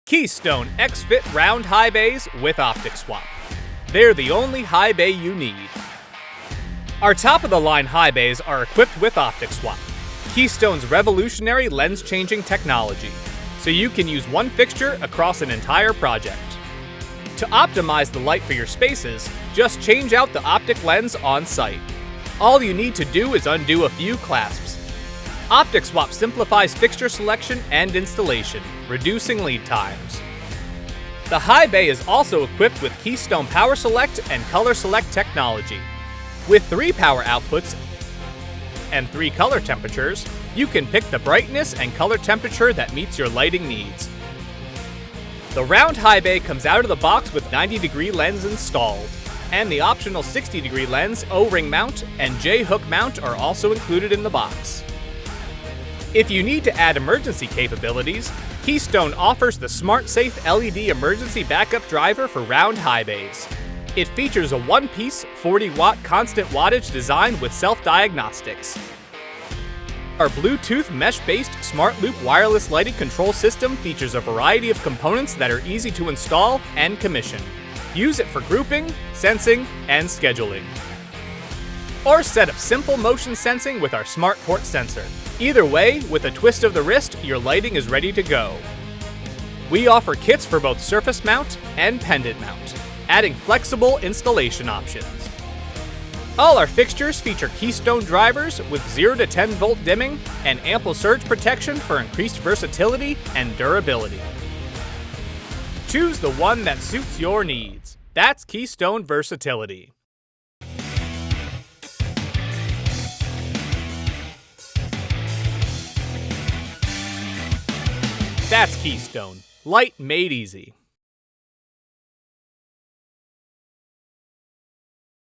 Keystone XFit round high bays with OpticSwap. They're the only high bay you need. Our top-of-the-line high bays are equipped with OpticSwap, Keystone's revolutionary lens-changing technology, so you can use one fixture across an entire project. To optimize the light for your spaces, just change out the optic lens on site. All you need to do is undo a few clasps. OpticSwap simplifies fixture selection and installation, reducing lead times. The high bay is also equipped with Keystone Power Select and Color Select technology. With 3 power outputs and 3 color temperatures, you can pick the brightness and color temperature that meets your lighting needs. The round high bay comes out of the box with 90-degree lens installed, and the optional 60-degree lens, O-ring mount, and J-hook mount are also included in the box. If you need to add emergency capabilities, Keystone offers the SmartSafe LED emergency backup driver for round high bays. It features a one-piece, 40-watt constant wattage design with self-diagnostics. Our Bluetooth mesh-based Smart Loop wireless lighting control system features a variety of components that are easy to install and commission. Use it for grouping, sensing, and scheduling. Or set up simple motion sensing with our Smart Port sensor. Either way, with a twist of the wrist, your lighting is ready to go. We offer kits for both surface mount and pendant mount, adding flexible installation options. All our fixtures feature Keystone drivers with 0 to 10 volt dimming and ample surge protection for increased versatility and durability. Choose the one that suits your needs. That's Keystone Versatility. That's Keystone. Light made easy.